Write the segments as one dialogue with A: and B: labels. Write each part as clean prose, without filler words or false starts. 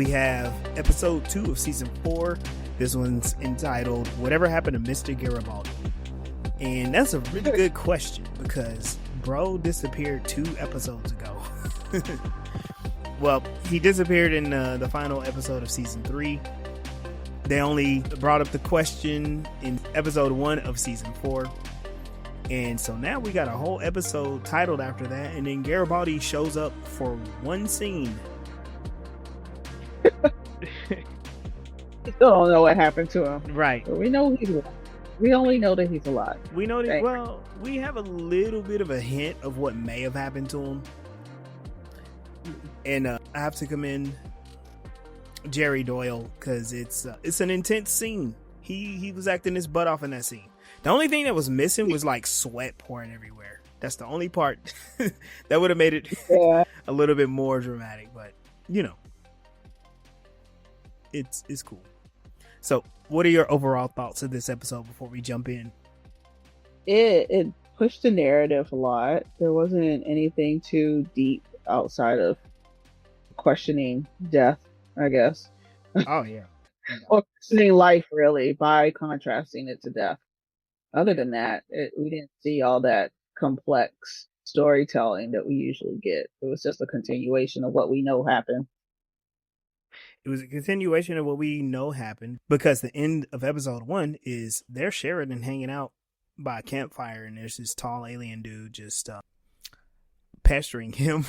A: we have episode 2 of season 4. This one's entitled Whatever Happened to Mr. Garibaldi? And that's a really good question because bro disappeared 2 episodes ago. Well, he disappeared in the final episode of season 3. They only brought up the question in episode 1 of season 4. And so now we got a whole episode titled after that. And then Garibaldi shows up for one scene.
B: Still don't know what happened to him.
A: Right.
B: But we know he's alive. We only know that he's alive.
A: We know that, well, we have a little bit of a hint of what may have happened to him. And I have to commend Jerry Doyle because it's an intense scene. He was acting his butt off in that scene. The only thing that was missing was like sweat pouring everywhere. That's the only part that would have made it a little bit more dramatic. But you know, it's cool. So, what are your overall thoughts of this episode before we jump in?
B: It pushed the narrative a lot. There wasn't anything too deep outside of questioning death, I guess.
A: Oh yeah.
B: Or questioning life, really, by contrasting it to death. Other than that, we didn't see all that complex storytelling that we usually get. It was just a continuation of what we know happened.
A: It was a continuation of what we know happened because the end of episode 1 is there's Sheridan hanging out by a campfire and there's this tall alien dude just pestering him.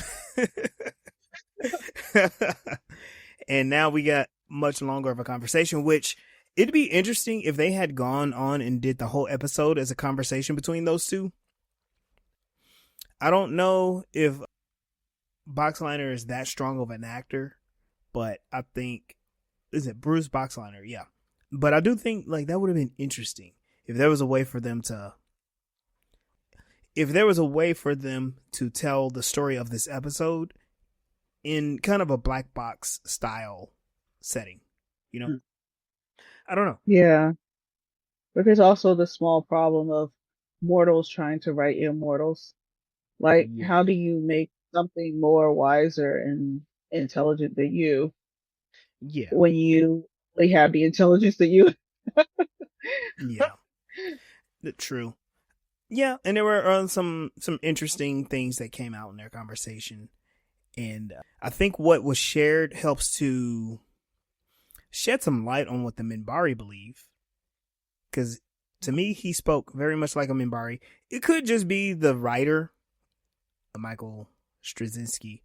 A: And now we got much longer of a conversation, which it'd be interesting if they had gone on and did the whole episode as a conversation between those two. I don't know if Boxleiner is that strong of an actor, but I think, is it Bruce Boxleiner? Yeah. But I do think like that would have been interesting if there was a way for them to tell the story of this episode in kind of a black box style setting, you know? I don't know.
B: Yeah. But there's also the small problem of mortals trying to write immortals. Like, how do you make something more wiser and intelligent than you?
A: Yeah.
B: When you only have the intelligence that you.
A: Yeah. True. Yeah. And there were some interesting things that came out in their conversation. And I think what was shared helps to shed some light on what the Minbari believe. Because to me, he spoke very much like a Minbari. It could just be the writer, J. Michael Straczynski.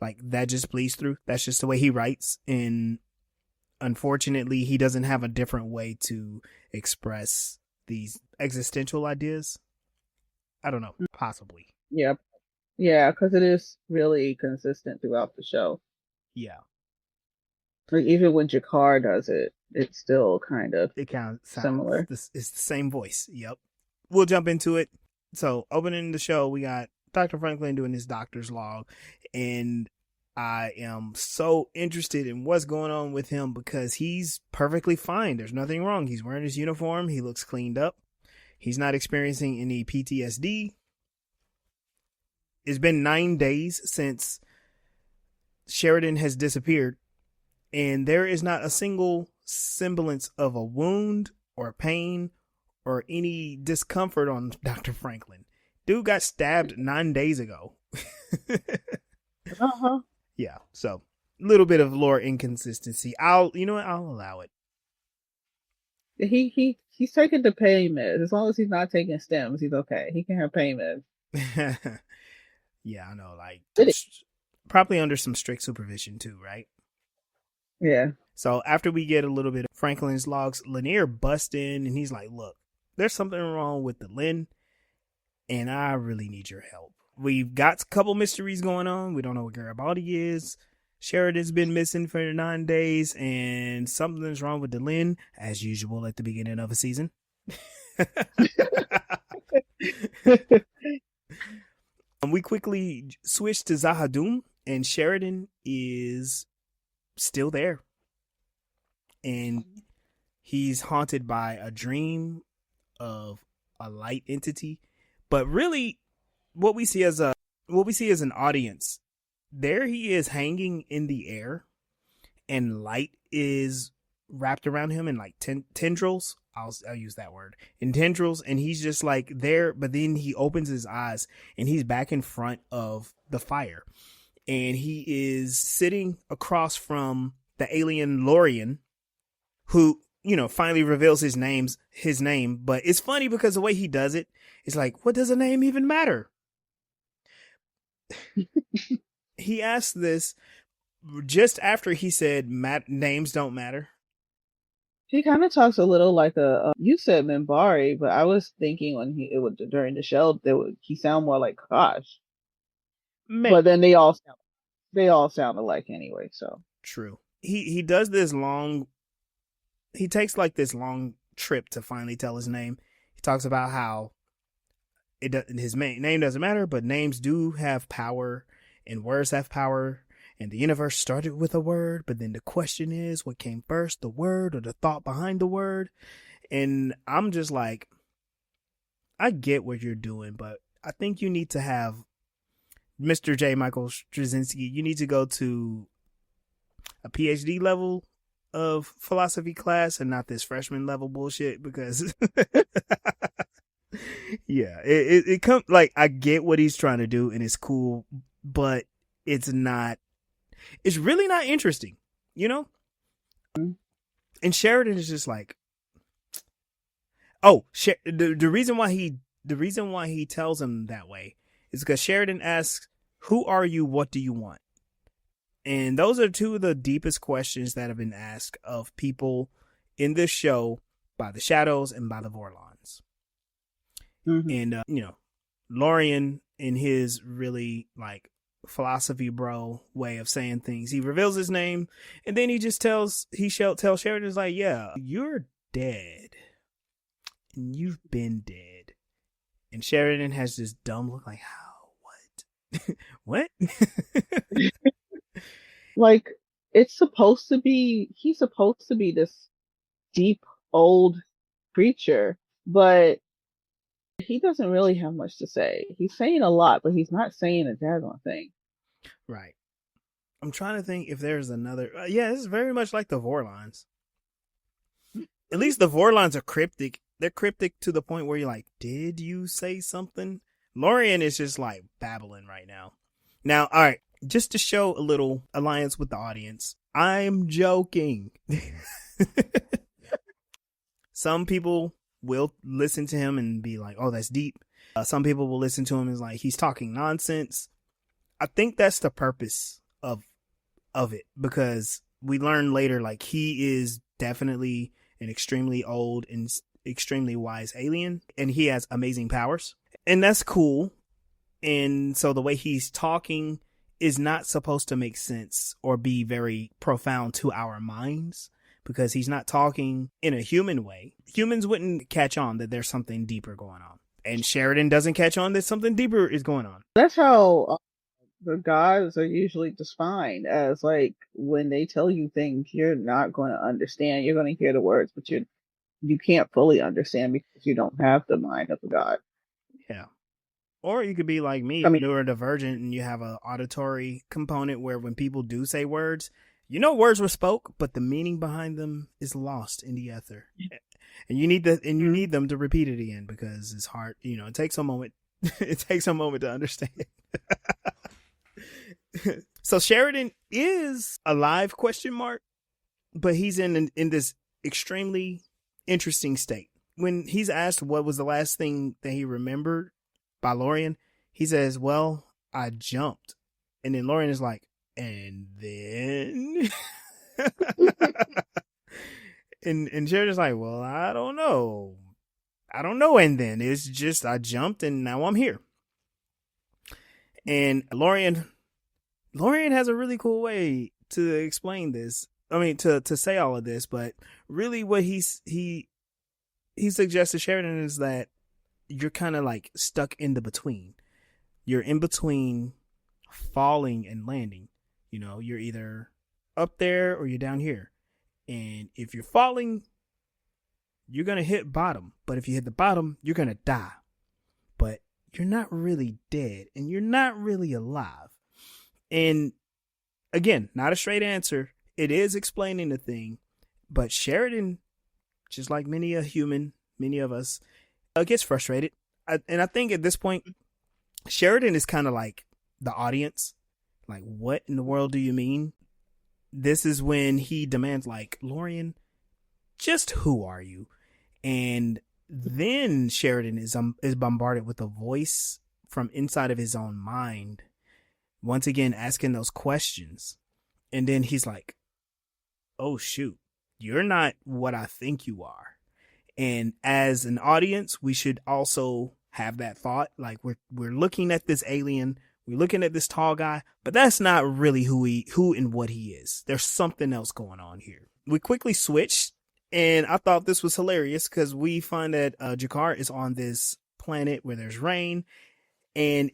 A: Like, that just bleeds through. That's just the way he writes. And unfortunately, he doesn't have a different way to express these existential ideas. I don't know. Possibly.
B: Yeah. Yeah, because it is really consistent throughout the show.
A: Yeah.
B: Like, even when Jakar does it, it's still kind of
A: similar. It's the same voice. Yep. We'll jump into it. So, opening the show, we got Dr. Franklin doing his doctor's log. And I am so interested in what's going on with him because he's perfectly fine. There's nothing wrong. He's wearing his uniform. He looks cleaned up. He's not experiencing any PTSD. It's been 9 days since Sheridan has disappeared, and there is not a single semblance of a wound or pain or any discomfort on Dr. Franklin. Dude got stabbed 9 days ago. Yeah, so a little bit of lore inconsistency. I'll allow it.
B: He's taking the pain meds. As long as he's not taking stems, he's okay. He can have pain meds.
A: Yeah, I know. Like, probably under some strict supervision too, right?
B: Yeah.
A: So after we get a little bit of Franklin's logs, Lanier busts in and he's like, look, there's something wrong with the Lin, and I really need your help. We've got a couple mysteries going on. We don't know what Garibaldi is. Sheridan's been missing for 9 days, and something's wrong with the Lin, as usual at the beginning of a season. We quickly switch to Zahadum, and Sheridan is still there. And he's haunted by a dream of a light entity. But really, what we see as an audience, there he is hanging in the air, and light is wrapped around him in like tendrils. I'll use that word, in tendrils, and he's just like there. But then he opens his eyes, and he's back in front of the fire, and he is sitting across from the alien Lorien, who, you know, finally reveals his name. But it's funny because the way he does it is like, what does a name even matter? He asked this just after he said names don't matter.
B: He kind of talks a little like you said Minbari, but I was thinking when during the show he sound more like Kosh. But then they all sound alike anyway. So
A: true. He does this long. He takes like this long trip to finally tell his name. He talks about how his name doesn't matter, but names do have power, and words have power. And the universe started with a word, but then the question is, what came first, the word or the thought behind the word? And I'm just like, I get what you're doing, but I think you need to have Mr. J. Michael Straczynski. You need to go to a PhD level of philosophy class and not this freshman level bullshit, because yeah, it comes like, I get what he's trying to do and it's cool, but it's really not interesting, you know? And Sheridan is just like, oh, the reason why he tells him that way is because Sheridan asks, who are you? What do you want? And those are two of the deepest questions that have been asked of people in this show by the Shadows and by the Vorlons. Mm-hmm. And, you know, Lorien, in his really like philosophy bro way of saying things, he reveals his name, and then he tell Sheridan, is like, yeah, you're dead, and you've been dead. And Sheridan has this dumb look like, how? What? What?
B: Like, he's supposed to be this deep old creature, but he doesn't really have much to say. He's saying a lot, but he's not saying a daggone thing.
A: Right. I'm trying to think if there's another. Yeah, this is very much like the Vorlons. At least the Vorlons are cryptic. They're cryptic to the point where you're like, did you say something? Lorien is just like babbling right now. Now, all right, just to show a little alliance with the audience, I'm joking. Some people will listen to him and be like, oh, that's deep. Some people will listen to him as like, he's talking nonsense. I think that's the purpose of it, because we learn later, like, he is definitely an extremely old and extremely wise alien, and he has amazing powers, and that's cool. And so the way he's talking is not supposed to make sense or be very profound to our minds, because he's not talking in a human way. Humans wouldn't catch on that there's something deeper going on. And Sheridan doesn't catch on that something deeper is going on.
B: That's how the gods are usually defined, as like, when they tell you things you're not going to understand. You're going to hear the words, but you can't fully understand because you don't have the mind of a god.
A: Yeah. Or you could be like me, neurodivergent, and you have an auditory component where when people do say words, you know words were spoke, but the meaning behind them is lost in the ether. And you need them to repeat it again, because it's hard. You know, it takes a moment. It takes a moment to understand. So Sheridan is alive, ? But he's in this extremely interesting state. When he's asked what was the last thing that he remembered by Lorien, he says, well, I jumped. And then Lorien is like, and then and Sheridan's like, well, I don't know. And then it's just, I jumped and now I'm here. And Lorien has a really cool way to explain this. I mean, to say all of this, but really what he suggests to Sheridan is that you're kind of like stuck in the between. You're in between falling and landing. You know, you're either up there or you're down here. And if you're falling, you're going to hit bottom. But if you hit the bottom, you're going to die. But you're not really dead and you're not really alive. And again, not a straight answer. It is explaining the thing, but Sheridan, just like many a human, many of us, gets frustrated. And I think at this point, Sheridan is kind of like the audience. Like, what in the world do you mean? This is when he demands, like, Lorien, just who are you? And then Sheridan is bombarded with a voice from inside of his own mind, once again asking those questions. And then he's like, oh shoot, you're not what I think you are. And as an audience, we should also have that thought. Like, we're looking at this alien, we're looking at this tall guy, but that's not really who and what he is. There's something else going on here. We quickly switched, and I thought this was hilarious because we find that G'Kar is on this planet where there's rain, and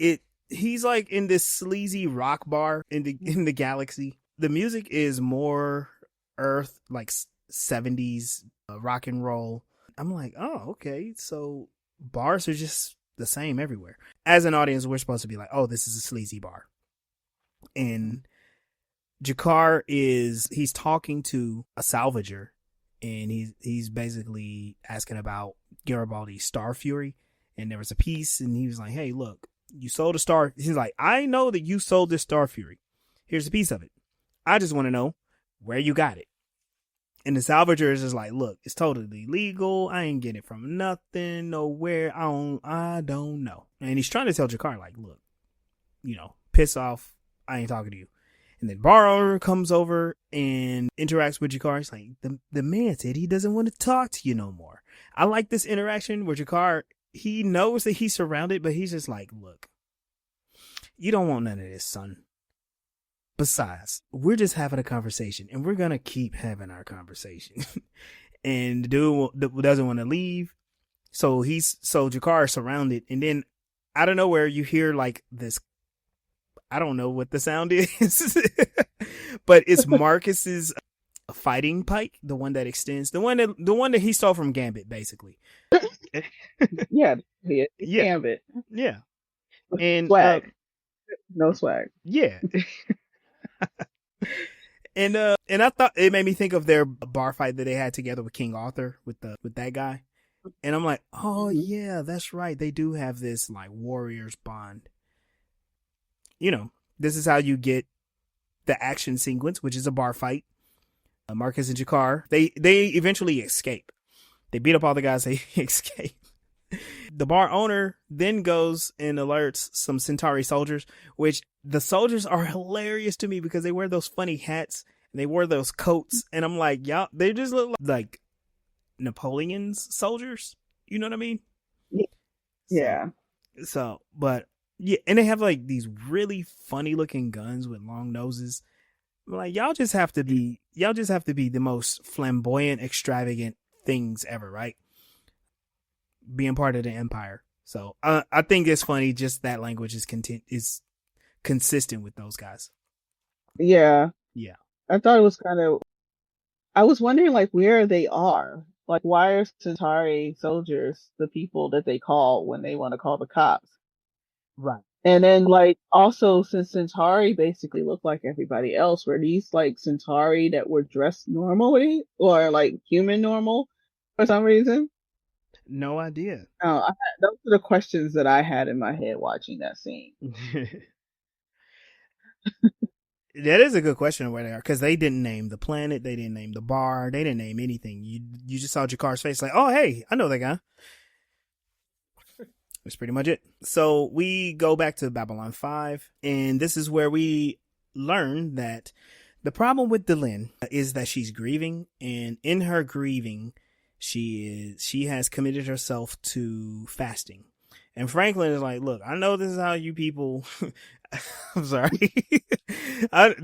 A: he's like in this sleazy rock bar in the galaxy. The music is more Earth, like 70s rock and roll. I'm like, oh, okay, so bars are just the same everywhere. As an audience, we're supposed to be like, oh, this is a sleazy bar. And G'Kar he's talking to a salvager, and he's basically asking about Garibaldi's Star Fury. And there was a piece, and he was like, hey, look, you sold a Star. He's like, I know that you sold this Star Fury. Here's a piece of it. I just want to know where you got it. And the salvager is just like, look, it's totally legal. I ain't getting it from nothing, nowhere. I don't know. And he's trying to tell G'Kar, like, look, piss off. I ain't talking to you. And then bar owner comes over and interacts with G'Kar. He's like, the man said he doesn't want to talk to you no more. I like this interaction where G'Kar, he knows that he's surrounded, but he's just like, look, you don't want none of this, son. Besides, we're just having a conversation, and we're going to keep having our conversation. And the dude doesn't want to leave. So G'Kar is surrounded. And then out of nowhere, you hear like this. I don't know what the sound is, but it's Marcus's fighting pike, the one that extends, the one that he stole from Gambit, basically.
B: Yeah. Gambit.
A: Yeah. And
B: swag. No swag.
A: Yeah. And I thought it made me think of their bar fight that they had together with King Arthur with that guy. And I'm like, oh yeah, that's right. They do have this like warriors bond. This is how you get the action sequence, which is a bar fight. Marcus and G'Kar, they eventually escape. They beat up all the guys. They escape. The bar owner then goes and alerts some Centauri soldiers, which the soldiers are hilarious to me because they wear those funny hats and they wear those coats. And I'm like, y'all, they just look like Napoleon's soldiers. You know what I mean?
B: Yeah.
A: But yeah, and they have like these really funny looking guns with long noses. I'm like, y'all just have to be the most flamboyant, extravagant things ever, right? Being part of the Empire. So I think it's funny just that language is consistent with those guys.
B: Yeah.
A: Yeah.
B: I thought it was I was wondering like where they are. Like, why are Centauri soldiers the people that they call when they want to call the cops?
A: Right.
B: And then like also since Centauri basically look like everybody else, were these like Centauri that were dressed normally or like human normal for some reason?
A: No idea.
B: Those are the questions that I had in my head watching that scene.
A: That is a good question of where they are, because they didn't name the planet, they didn't name the bar, they didn't name anything. You just saw G'Kar's face like, oh hey, I know that guy. That's pretty much it. So we go back to Babylon 5, and this is where we learn that the problem with Delenn is that she's grieving, and in her grieving, she has committed herself to fasting. And Franklin is like, look, I know this is how you people I'm sorry. I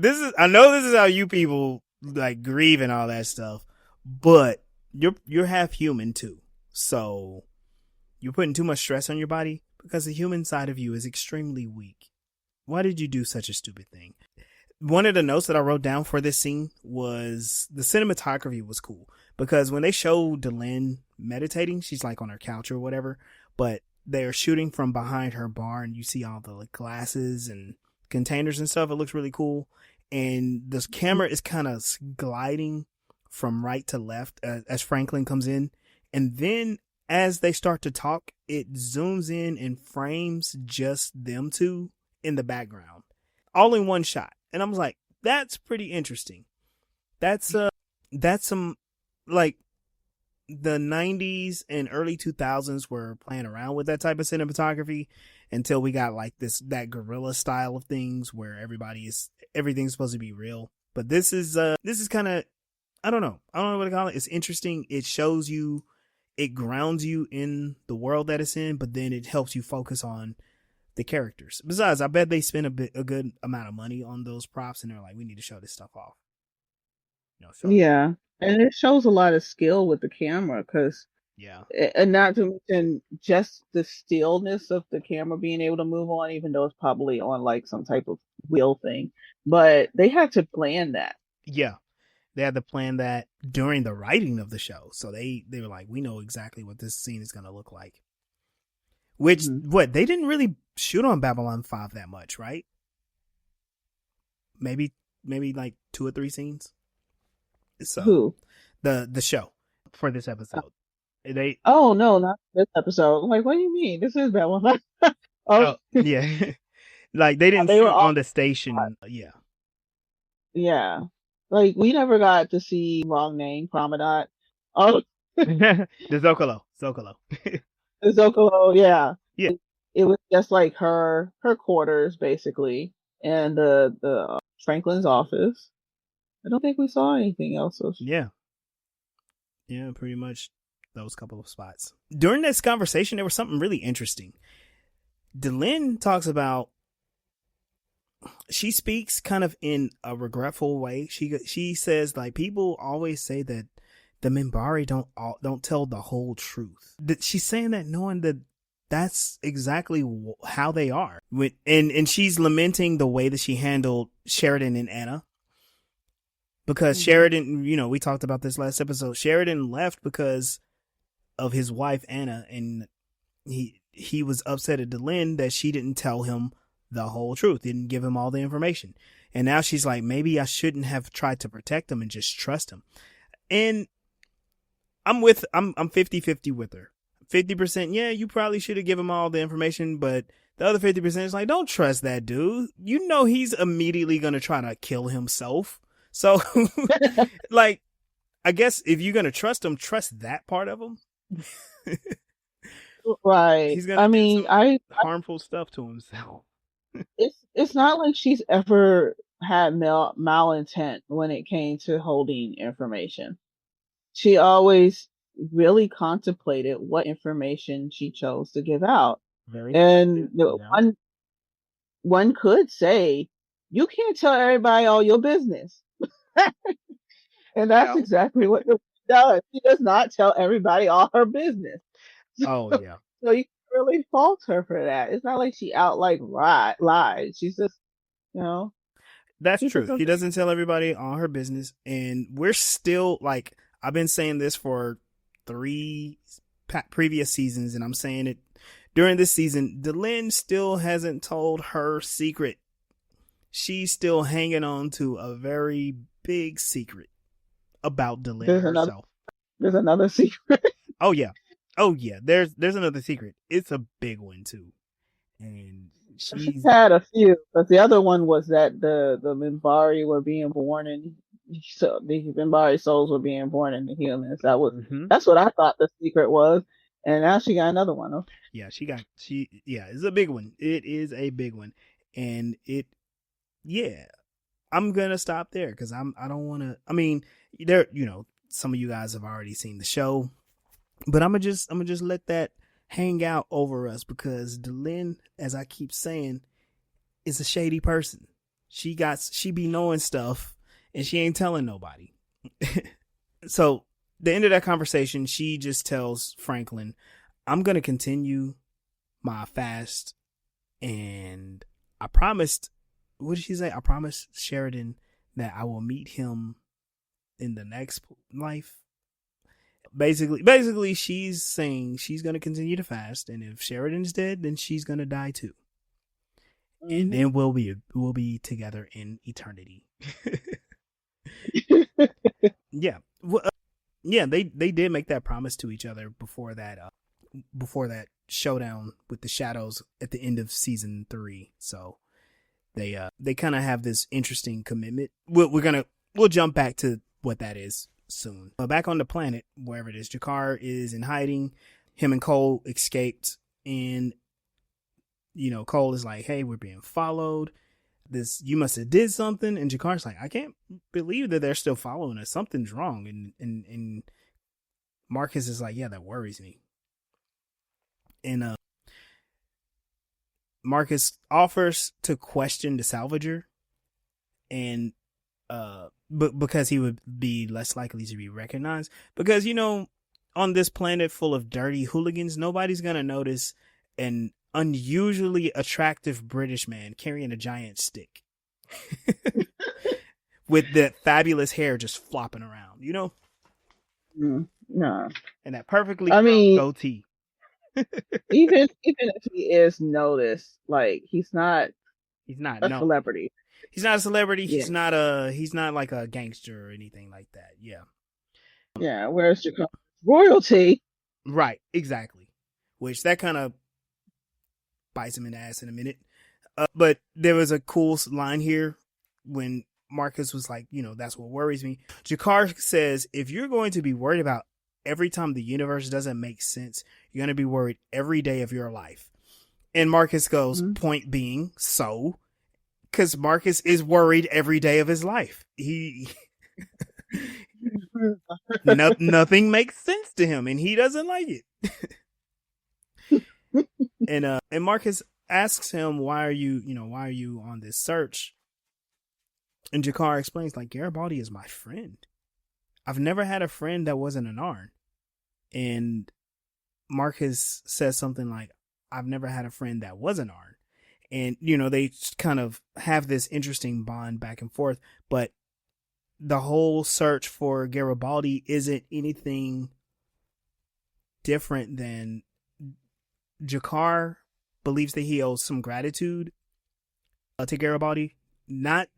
A: know this is how you people like grieve and all that stuff, but you're half human too. So you're putting too much stress on your body because the human side of you is extremely weak. Why did you do such a stupid thing? One of the notes that I wrote down for this scene was the cinematography was cool, because when they show Delenn meditating, she's like on her couch or whatever, but they're shooting from behind her bar and you see all the like, glasses and containers and stuff. It looks really cool. And this camera is kind of gliding from right to left as Franklin comes in. And then as they start to talk, it zooms in and frames just them two in the background, all in one shot. And I was like, that's pretty interesting. That's some, like, the 90s and early 2000s were playing around with that type of cinematography until we got like that guerrilla style of things where everything's supposed to be real. But this is kind of, I don't know what to call it. It's interesting. It shows you, it grounds you in the world that it's in, but then it helps you focus on the characters. Besides, I bet they spent a good amount of money on those props, and they're like, we need to show this stuff off.
B: Yeah. And it shows a lot of skill with the camera, because,
A: yeah,
B: and not to mention just the stillness of the camera being able to move on, even though it's probably on like some type of wheel thing. But they had to plan that.
A: Yeah, they had to plan that during the writing of the show. So they were like, we know exactly what this scene is going to look like. Which, they didn't really shoot on Babylon 5 that much, right? Maybe like 2 or 3 scenes. So,
B: who?
A: The show for this episode.
B: Oh no, not this episode. I'm like, what do you mean? This is Babylon.
A: Yeah. Like they didn't shoot on the station. Yeah.
B: Yeah. Like we never got to see wrong name, Promenade. Oh,
A: the Zocalo.
B: the Zocalo, yeah.
A: Yeah.
B: It was just like her quarters basically, and the Franklin's office. I don't think we saw anything else.
A: Yeah, pretty much those couple of spots. During this conversation, there was something really interesting. Delenn talks about, she speaks kind of in a regretful way. She says, like, people always say that the Minbari don't tell the whole truth. She's saying that knowing that that's exactly how they are. And she's lamenting the way that she handled Sheridan and Anna. Because Sheridan, we talked about this last episode. Sheridan left because of his wife, Anna, and he was upset at Delenn that she didn't tell him the whole truth, didn't give him all the information. And now she's like, maybe I shouldn't have tried to protect him and just trust him. And I'm 50-50 with her. 50%, yeah, you probably should have given him all the information, but the other 50% is like, don't trust that dude. He's immediately going to try to kill himself. So, like, I guess if you're going to trust him, trust that part of him.
B: Right.
A: He's going to do some harmful stuff to himself.
B: It's not like she's ever had malintent when it came to holding information. She always really contemplated what information she chose to give out. One could say, you can't tell everybody all your business. And that's exactly what she does. She does not tell everybody all her business.
A: Oh, yeah.
B: So you can't really fault her for that. It's not like she lied. She's just,
A: That's true. She doesn't tell everybody all her business. And we're still, like, I've been saying this for 3 previous seasons, and I'm saying it during this season. Delenn still hasn't told her secret. She's still hanging on to a very big secret about Delenn herself.
B: There's another secret.
A: Oh yeah. There's another secret. It's a big one too. And she's
B: had a few, but the other one was that the Minbari were being born in. So the Minbari souls were being born in the humans. That's what I thought the secret was, and now she got another one.
A: Yeah, it's a big one. It is a big one, and I'm gonna stop there because I don't want to. I mean, some of you guys have already seen the show, but I'm gonna just let that hang out over us because Delenn, as I keep saying, is a shady person. She be knowing stuff and she ain't telling nobody. So the end of that conversation, she just tells Franklin, I'm gonna continue my fast, and I promised. What did she say? I promised Sheridan that I will meet him in the next life. Basically, she's saying she's going to continue to fast, and if Sheridan's dead, then she's going to die too. and then we'll be together in eternity. Yeah. Well, yeah, they did make that promise to each other before that showdown with the shadows at the end of season 3. So they kind of have this interesting commitment. We'll jump back to what that is soon. Back on the planet, wherever it is, Jakar is in hiding. Him and Cole escaped, and Cole is like, "Hey, we're being followed. You must have did something." And Jakar's like, "I can't believe that they're still following us. Something's wrong." And Marcus is like, "Yeah, that worries me." And Marcus offers to question the salvager, and but because he would be less likely to be recognized, because on this planet full of dirty hooligans, nobody's gonna notice an unusually attractive British man carrying a giant stick with the fabulous hair just flopping around,
B: No.
A: and that perfectly goatee.
B: even if he is noticed, like he's not a celebrity.
A: He's not a celebrity.
B: Yeah.
A: He's not like a gangster or anything like that. Yeah.
B: Yeah. Whereas Jakar royalty.
A: Right. Exactly. Which that kind of bites him in the ass in a minute. But there was a cool line here when Marcus was like, that's what worries me. Jakar says, if you're going to be worried about every time the universe doesn't make sense, you're going to be worried every day of your life. And Marcus goes, point being, so, because Marcus is worried every day of his life. Nothing makes sense to him, and he doesn't like it. And Marcus asks him, why are you on this search? And Jakar explains, like, Garibaldi is my friend. I've never had a friend that wasn't an Arn. And Marcus says something like, I've never had a friend that was an Arn. And, they kind of have this interesting bond back and forth. But the whole search for Garibaldi isn't anything different than Jakar believes that he owes some gratitude to Garibaldi. Not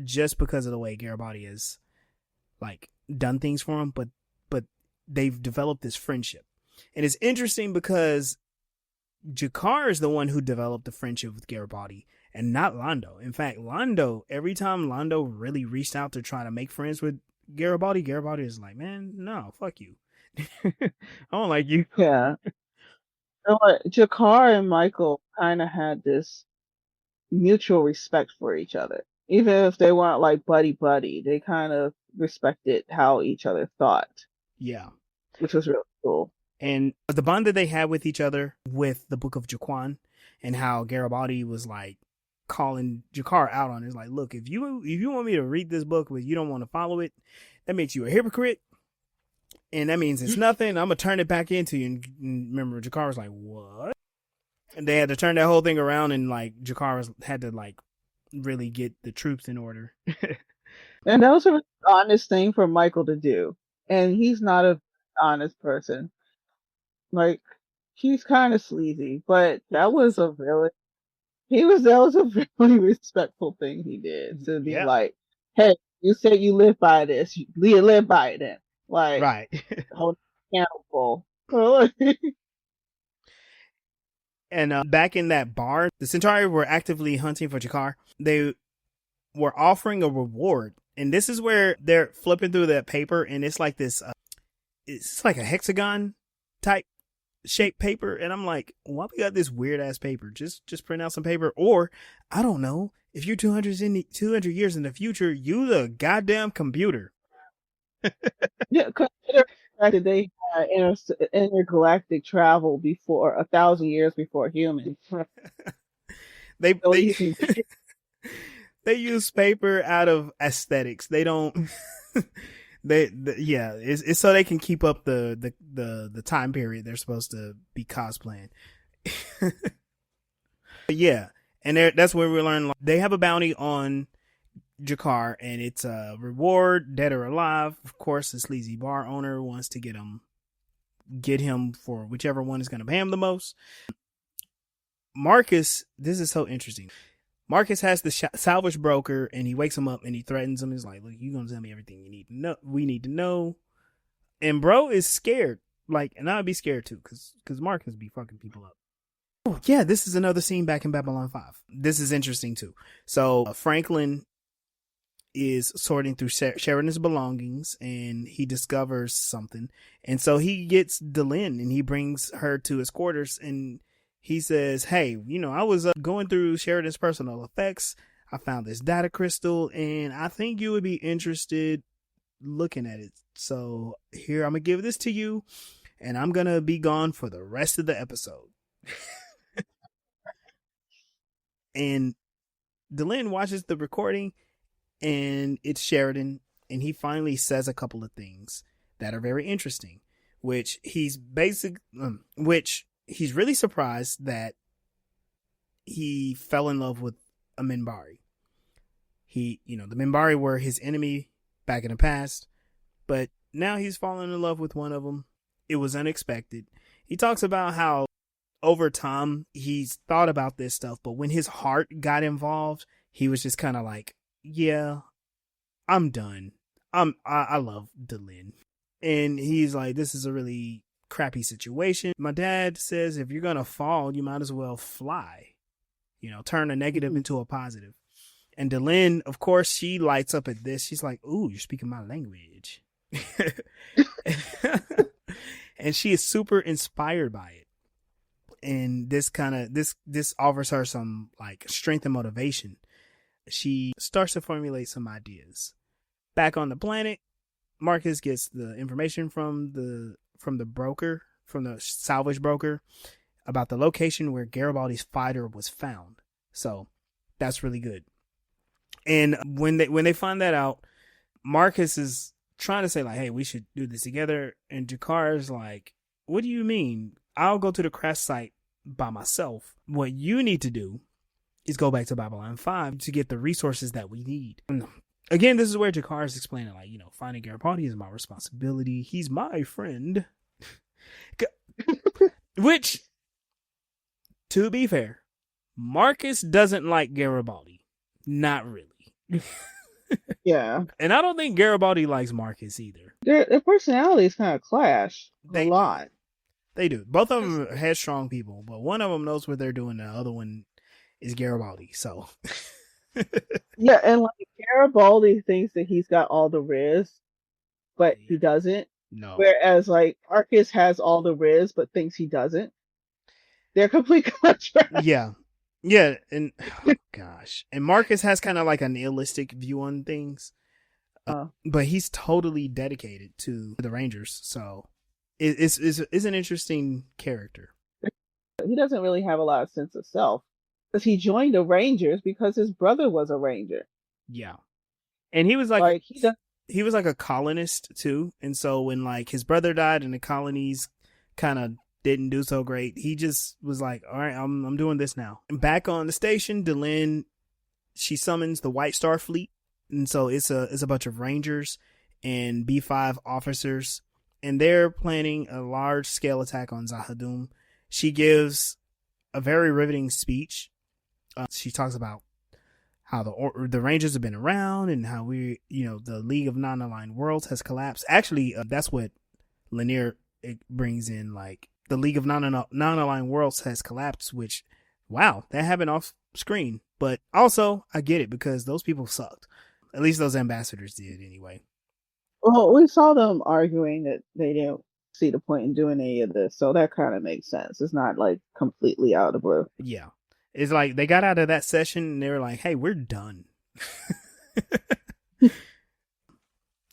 A: just because of the way Garibaldi has like done things for him, but they've developed this friendship. And it's interesting because Jakar is the one who developed the friendship with Garibaldi and not Londo. In fact, every time Londo really reached out to try to make friends with Garibaldi is like, man, no, fuck you. I don't like you.
B: Yeah. Jakar and Michael kind of had this mutual respect for each other. Even if they weren't like buddy, they kind of respected how each other thought.
A: Yeah.
B: Which was really cool.
A: And the bond that they had with each other with the Book of Jaquan, and how Garibaldi was like calling Jakar out on it. It's like, look, if you want me to read this book but you don't want to follow it, that makes you a hypocrite. And that means it's nothing. I'm going to turn it back into you. And remember, Jakar was like, what? And they had to turn that whole thing around, and like Jakar had to like really get the troops in order.
B: And that was an honest thing for Michael to do. And he's not an honest person. Like, he's kind of sleazy, but that was a really respectful thing he did, to be like, hey, you said you live by this, you live by it then. Like,
A: right.
B: Hold accountable.
A: And back in that barn, the Centauri were actively hunting for Jakar. They were offering a reward. And this is where they're flipping through that paper, and it's like this, it's like a hexagon type shaped paper. And I'm like, why we got this weird ass paper? Just print out some paper. Or, I don't know, if you're 200 years in the future, use a goddamn computer.
B: Yeah, consider that they had intergalactic travel before 1,000 years before humans.
A: They use paper out of aesthetics. They don't. It's so they can keep up the time period they're supposed to be cosplaying. Yeah, and that's where we learn they have a bounty on Jakar, and it's a reward, dead or alive. Of course, the sleazy bar owner wants to get him for whichever one is going to pay him the most. Marcus, this is so interesting. Marcus has the salvage broker, and he wakes him up and he threatens him. He's like, "Look, you gonna tell me everything you need to know? We need to know." And bro is scared, like, and I'd be scared too, because Marcus be fucking people up. Oh yeah, this is another scene back in Babylon 5. This is interesting too. So Franklin is sorting through Sheridan's belongings, and he discovers something, and so he gets Delenn and he brings her to his quarters, and he says, "Hey, I was going through Sheridan's personal effects. I found this data crystal, and I think you would be interested looking at it. So here, I'm gonna give this to you, and I'm gonna be gone for the rest of the episode." And Delenn watches the recording, and it's Sheridan, and he finally says a couple of things that are very interesting, which he's really surprised that he fell in love with a Minbari. The Minbari were his enemy back in the past, but now he's fallen in love with one of them. It was unexpected. He talks about how over time he's thought about this stuff, but when his heart got involved, he was just kind of like, "Yeah, I'm done. I love Delenn." And he's like, "This is a really crappy situation. My dad says if you're gonna fall, you might as well fly. Turn a negative into a positive." And Delenn, of course, she lights up at this. She's like, "Ooh, you're speaking my language." And she is super inspired by it. And this offers her some like strength and motivation. She starts to formulate some ideas. Back on the planet, Marcus gets the information from the broker, from the salvage broker, about the location where Garibaldi's fighter was found. So that's really good. And when they find that out, Marcus is trying to say like, "Hey, we should do this together." And Jakar's like, "What do you mean? I'll go to the crash site by myself. What you need to do is go back to Babylon 5 to get the resources that we need." And again, this is where Jakar is explaining like, finding Garibaldi is my responsibility. He's my friend. Which, to be fair, Marcus doesn't like Garibaldi. Not really.
B: Yeah.
A: And I don't think Garibaldi likes Marcus either.
B: Their personalities kind of clash a lot.
A: They do. Both of them are headstrong people, but one of them knows what they're doing. The other one is Garibaldi. So
B: yeah, and like Garibaldi thinks that he's got all the riz, but he doesn't.
A: No.
B: Whereas like Marcus has all the riz, but thinks he doesn't. They're complete contrast.
A: Yeah. Yeah, and oh, gosh. And Marcus has kind of like a nihilistic view on things. But he's totally dedicated to the Rangers. So it's an interesting character.
B: He doesn't really have a lot of sense of self, because he joined the Rangers because his brother was a Ranger.
A: Yeah. And he was like he was like a colonist too. And so when like his brother died and the colonies kind of didn't do so great, he just was like, "All right, I'm doing this now." And back on the station, Delenn, she summons the White Star Fleet, and so it's a bunch of Rangers and B5 officers, and they're planning a large scale attack on Zahadum. She gives a very riveting speech. She talks about how the Rangers have been around and how the League of Non-Aligned Worlds has collapsed. Actually, that's what Lanier brings in, like, the League of Non-Aligned Worlds has collapsed, which, wow, that happened off screen. But also, I get it, because those people sucked. At least those ambassadors did, anyway.
B: Well, we saw them arguing that they didn't see the point in doing any of this, so that kind of makes sense. It's not, like, completely out of the blue.
A: Yeah. It's like, they got out of that session, and they were like, "Hey, we're done."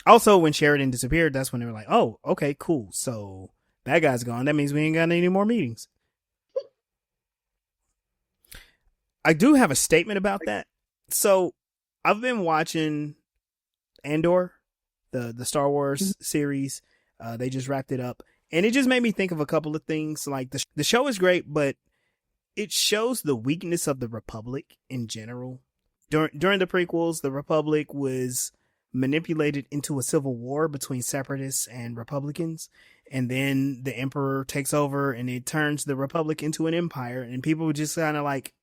A: Also, when Sheridan disappeared, that's when they were like, "Oh, okay, cool. So that guy's gone. That means we ain't got any more meetings." I do have a statement about that. So I've been watching Andor, the Star Wars series. They just wrapped it up, and it just made me think of a couple of things. Like the show is great, but it shows the weakness of the Republic in general. During the prequels, the Republic was manipulated into a civil war between separatists and Republicans. And then the emperor takes over and it turns the Republic into an empire. And people were just kind of like,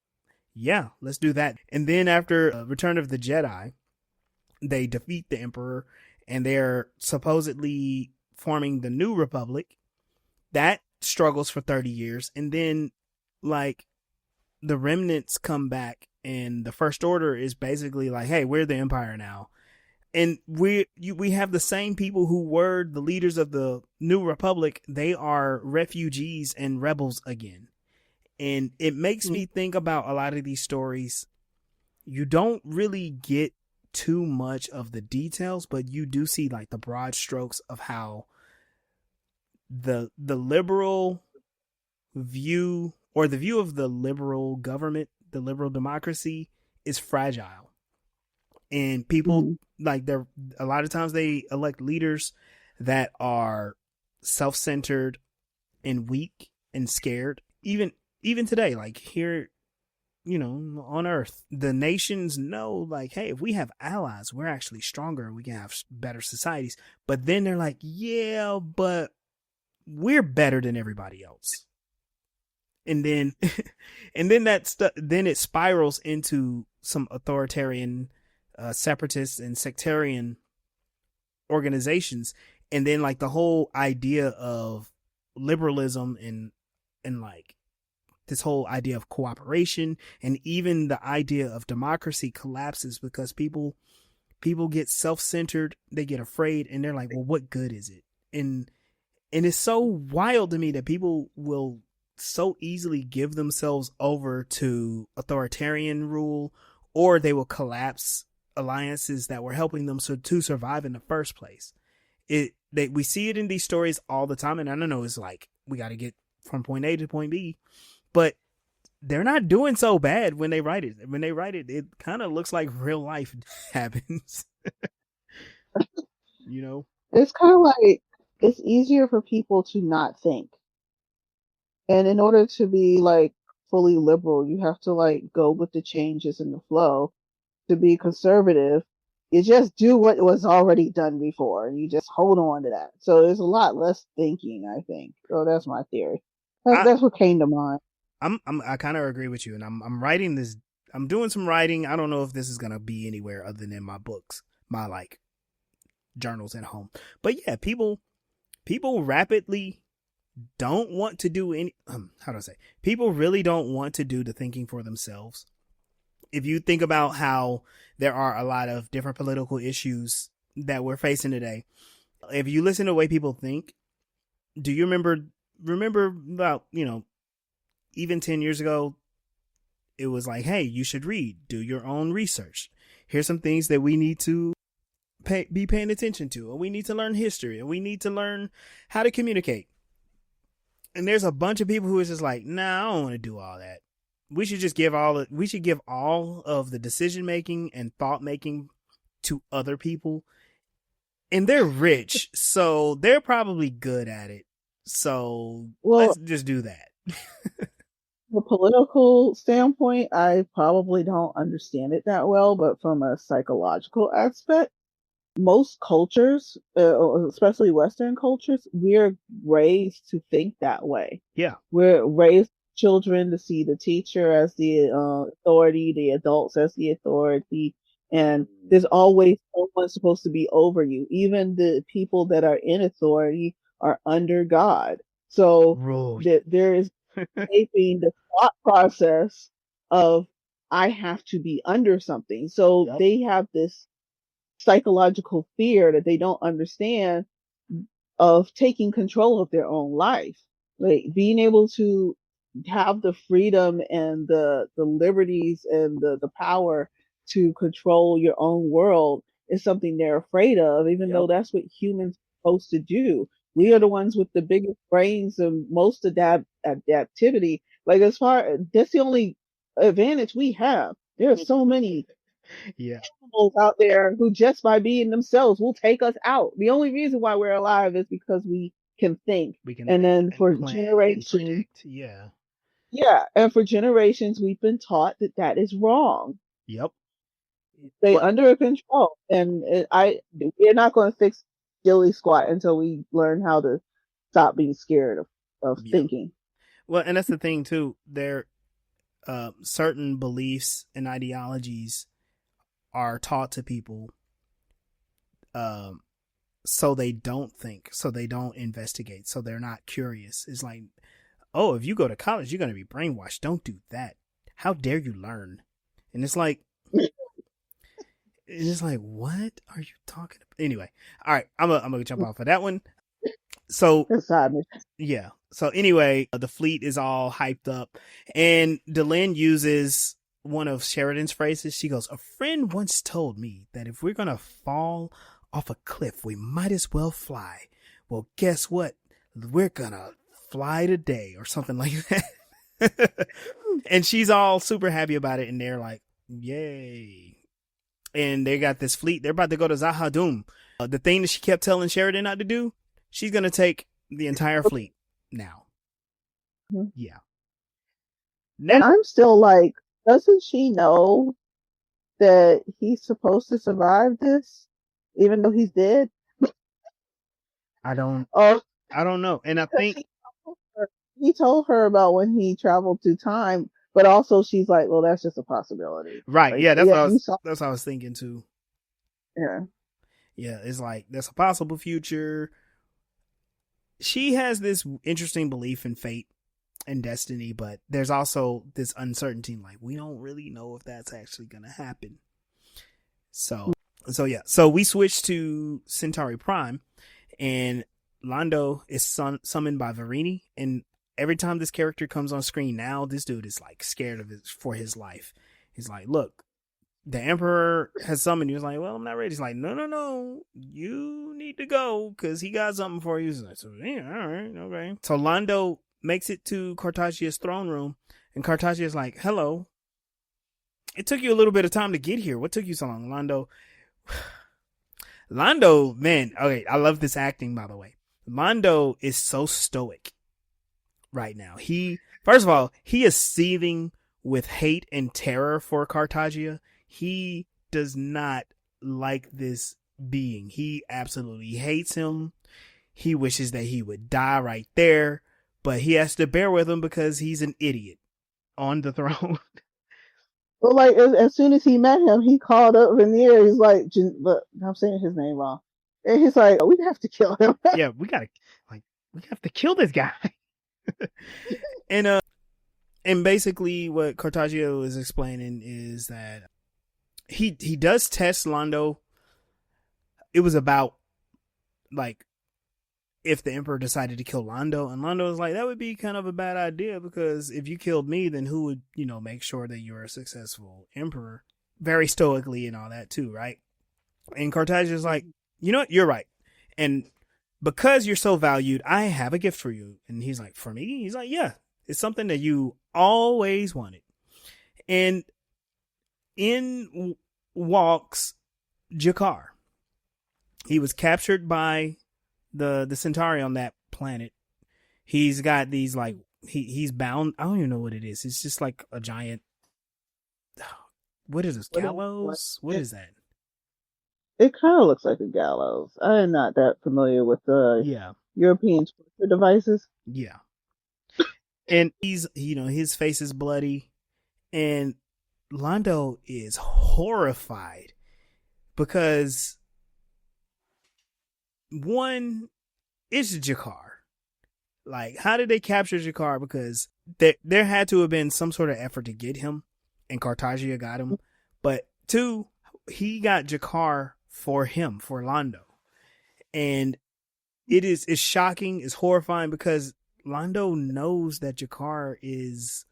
A: yeah, let's do that. And then after Return of the Jedi, they defeat the emperor and they're supposedly forming the new Republic. That struggles for 30 years. And then, like, the remnants come back and the First Order is basically like, hey, we're the empire now. And we have the same people who were the leaders of the new republic. They are refugees and rebels again. And it makes me think about a lot of these stories. You don't really get too much of the details, but you do see like the broad strokes of how the liberal view, or the view of the liberal government, the liberal democracy, is fragile. And people like, they're a lot of times they elect leaders that are self-centered and weak and scared. Even today, like here, on Earth, the nations know, like, hey, if we have allies, we're actually stronger. We can have better societies. But then they're like, yeah, but we're better than everybody else. And then, then it spirals into some authoritarian, separatist and sectarian organizations. And then like the whole idea of liberalism and like this whole idea of cooperation and even the idea of democracy collapses because people get self-centered, they get afraid, and they're like, well, what good is it? And it's so wild to me that people will so easily give themselves over to authoritarian rule, or they will collapse alliances that were helping them to survive in the first place. We see it in these stories all the time, and I don't know, it's like we got to get from point A to point B, but they're not doing so bad when they write it. When they write it, it kind of looks like real life happens.
B: It's kind of like it's easier for people to not think. And in order to be like fully liberal, you have to like go with the changes in the flow. To be conservative, you just do what was already done before and you just hold on to that. So there's a lot less thinking, I think. So that's my theory. That's what came to mind.
A: I kind of agree with you, and I'm writing this. I'm doing some writing. I don't know if this is gonna be anywhere other than my books, my like journals at home. But yeah, people rapidly don't want to do any. How do I say? People really don't want to do the thinking for themselves. If you think about how there are a lot of different political issues that we're facing today, if you listen to the way people think, do you remember about, even 10 years ago, it was like, hey, you should read, do your own research. Here's some things that we need to be paying attention to, and we need to learn history, and we need to learn how to communicate. And there's a bunch of people who is just like, nah, I don't want to do all that. We should just give all of the decision making and thought making to other people. And they're rich, so they're probably good at it. So let's just do that.
B: From a political standpoint, I probably don't understand it that well, but from a psychological aspect, most cultures, especially Western cultures, we're raised to think that way.
A: Yeah.
B: We're raised children to see the teacher as the authority, the adults as the authority, and there's always someone supposed to be over you. Even the people that are in authority are under God. So there is shaping the thought process of I have to be under something. So they have this psychological fear that they don't understand of taking control of their own life. Like being able to have the freedom and the liberties and the power to control your own world is something they're afraid of, even though that's what humans are supposed to do. We are the ones with the biggest brains and most adaptivity. Like that's the only advantage we have. There are so many animals out there who just by being themselves will take us out. The only reason why we're alive is because we can think. And then for generations, and for generations we've been taught that is wrong.
A: Yep.
B: Stay
A: Well,
B: under control, and we're not going to fix Gilly Squat until we learn how to stop being scared of
A: yeah.
B: thinking.
A: Well, and that's the thing too. There, certain beliefs and ideologies are taught to people, um, so they don't think, so they don't investigate, so they're not curious. It's like, oh, if you go to college, you're going to be brainwashed. Don't do that. How dare you learn? And it's like, what are you talking about? Anyway, all right, I'm gonna jump off of that one. So yeah. So anyway, the fleet is all hyped up, and Delenn uses one of Sheridan's phrases. She goes, "A friend once told me that if we're gonna fall off a cliff, we might as well fly. Well, guess what? We're gonna fly today," or something like that. And she's all super happy about it, and they're like, "Yay!" And they got this fleet. They're about to go to Zahadum. The thing that she kept telling Sheridan not to do, she's gonna take the entire fleet now.
B: Mm-hmm.
A: Yeah.
B: Now, and I'm still like, doesn't she know that he's supposed to survive this, even though he's dead?
A: I don't know. And I think
B: he told her about when he traveled through time, but also she's like, well, that's just a possibility.
A: Right.
B: Like,
A: yeah, that's what I was thinking too.
B: Yeah.
A: Yeah, it's like that's a possible future. She has this interesting belief in fate and destiny, but there's also this uncertainty, like we don't really know if that's actually gonna happen. So yeah. So we switch to Centauri Prime, and Londo is summoned by Varini, and every time this character comes on screen now, this dude is like scared of it for his life. He's like, look, the Emperor has summoned you. He's like, well, I'm not ready. He's like, no, you need to go because he got something for you. He's like, so, yeah, all right, okay. So Londo makes it to Cartagia's throne room, and Cartagia's like, hello. It took you a little bit of time to get here. What took you so long, Londo, man, okay, I love this acting, by the way. Londo is so stoic right now. First of all, he is seething with hate and terror for Cartagia. He does not like this being. He absolutely hates him. He wishes that he would die right there, but he has to bear with him because he's an idiot on the throne.
B: Well, like as soon as he met him, he called up Veneer. He's like, "But I'm saying his name wrong," and he's like, "We have to kill him."
A: Yeah, we have to kill this guy. And basically, what Cartagia is explaining is that he does test Londo. It was about like if the Emperor decided to kill Londo, and Londo was like, that would be kind of a bad idea because if you killed me, then who would, make sure that you're a successful Emperor? Very stoically and all that too, right? And Cartagia's like, you know what? You're right. And because you're so valued, I have a gift for you. And he's like, for me? He's like, yeah, it's something that you always wanted. And in walks Jakar. He was captured by the Centauri on that planet. He's got these like he's bound. I don't even know what it is. It's just like a giant. What is this? Gallows? What is that?
B: It kind of looks like a gallows. I am not that familiar with the European torture devices.
A: Yeah. And he's his face is bloody, and Londo is horrified because one, it's Jakar. Like, how did they capture Jakar? Because there had to have been some sort of effort to get him, and Cartagia got him. But two, he got Jakar for Londo. And it's shocking, it's horrifying because Londo knows that Jakar is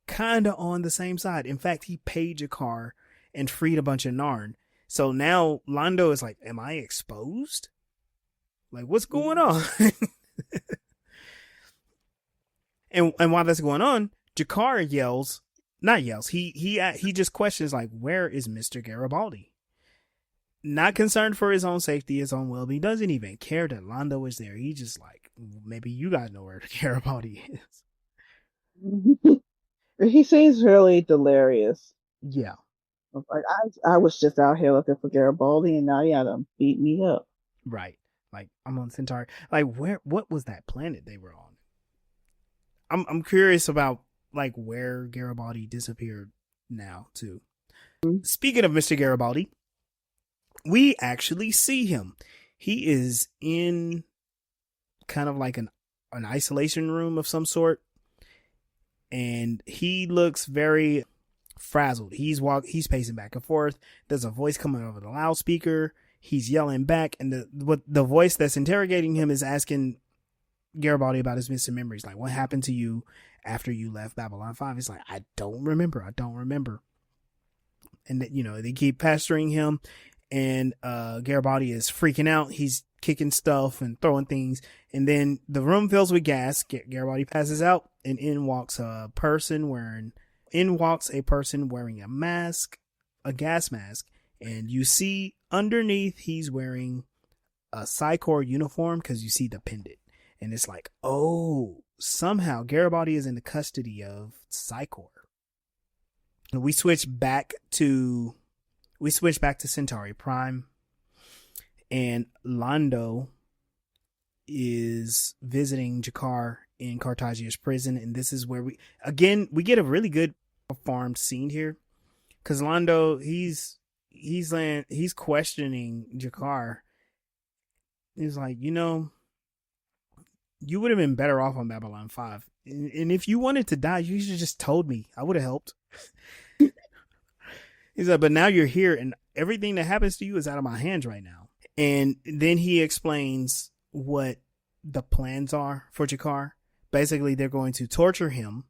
A: kind of on the same side. In fact, he paid Jakar and freed a bunch of Narn. So now Londo is like, am I exposed? Like, what's going on? and while that's going on, Jakar he just questions, like, where is Mr. Garibaldi? Not concerned for his own safety, his own well-being. Doesn't even care that Londo is there. He just like, maybe you guys know where Garibaldi is.
B: He seems really delirious.
A: Yeah.
B: Like I was just out here looking for Garibaldi, and now y'all done beat me up.
A: Right. Like I'm on Centauri. Like what was that planet they were on? I'm curious about like where Garibaldi disappeared now too. Speaking of Mr. Garibaldi, we actually see him. He is in kind of like an isolation room of some sort, and he looks very frazzled. He's pacing back and forth. There's a voice coming over the loudspeaker. He's yelling back, and the voice that's interrogating him is asking Garibaldi about his missing memories. Like, what happened to you after you left Babylon 5? He's like, I don't remember. And they keep pestering him, and Garibaldi is freaking out. He's kicking stuff and throwing things, and then the room fills with gas. Garibaldi passes out, and in walks a person wearing a mask, a gas mask, and you see underneath he's wearing a Psychor uniform because you see the pendant, and it's like, oh, somehow Garibaldi is in the custody of Psychor. We switch back to Centauri Prime, and Londo is visiting Jakar in Cartagia's prison, and this is where we get a really good performed scene here, because Londo he's questioning Jakar. He's like, you would have been better off on Babylon 5, and if you wanted to die, you should have just told me. I would have helped. He's like, but now you're here, and everything that happens to you is out of my hands right now. And then he explains what the plans are for Jakar. Basically, they're going to torture him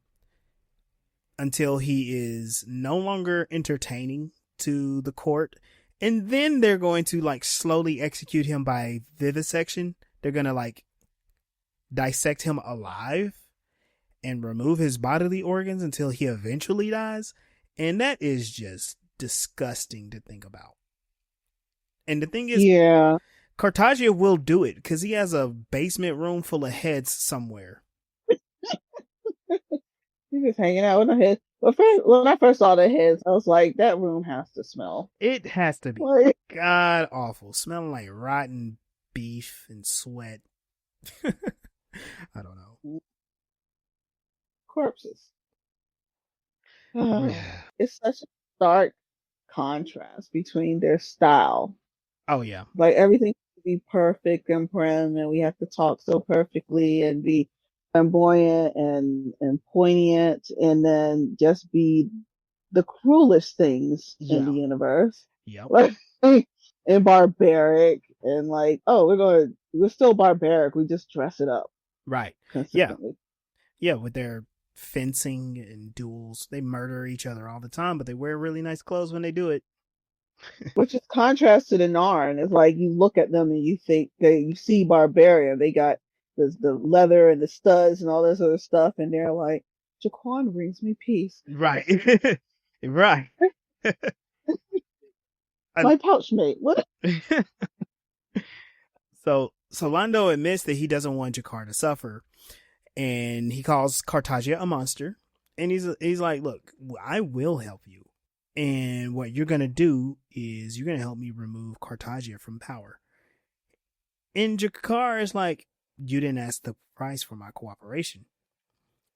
A: until he is no longer entertaining to the court. And then they're going to like slowly execute him by vivisection. They're going to like dissect him alive and remove his bodily organs until he eventually dies. And that is just disgusting to think about. And the thing is,
B: yeah,
A: Cartagia will do it because he has a basement room full of heads somewhere.
B: He's just hanging out with the heads. But when I first saw the heads, I was like, that room has to smell.
A: It has to be god awful, smelling like rotten beef and sweat. I don't know.
B: Corpses. It's such a stark contrast between their style.
A: Oh yeah,
B: like everything has to be perfect and prim, and we have to talk so perfectly and be flamboyant and poignant, and then just be the cruelest things in the universe.
A: Yep.
B: Like, and barbaric, and like, oh, we're still barbaric. We just dress it up.
A: Right.
B: Consistently.
A: Yeah, with their fencing and duels. They murder each other all the time, but they wear really nice clothes when they do it.
B: Which is contrast to the Narn. It's like you look at them and you think you see barbarian. They got the leather and the studs and all this other stuff, and they're like, Jaquan brings me peace.
A: Right. Right.
B: My pouch mate. What?
A: So Londo admits that he doesn't want Jakar to suffer, and he calls Cartagia a monster. And he's like, look, I will help you. And what you're going to do is you're going to help me remove Cartagia from power. And Jakar is like, you didn't ask the price for my cooperation.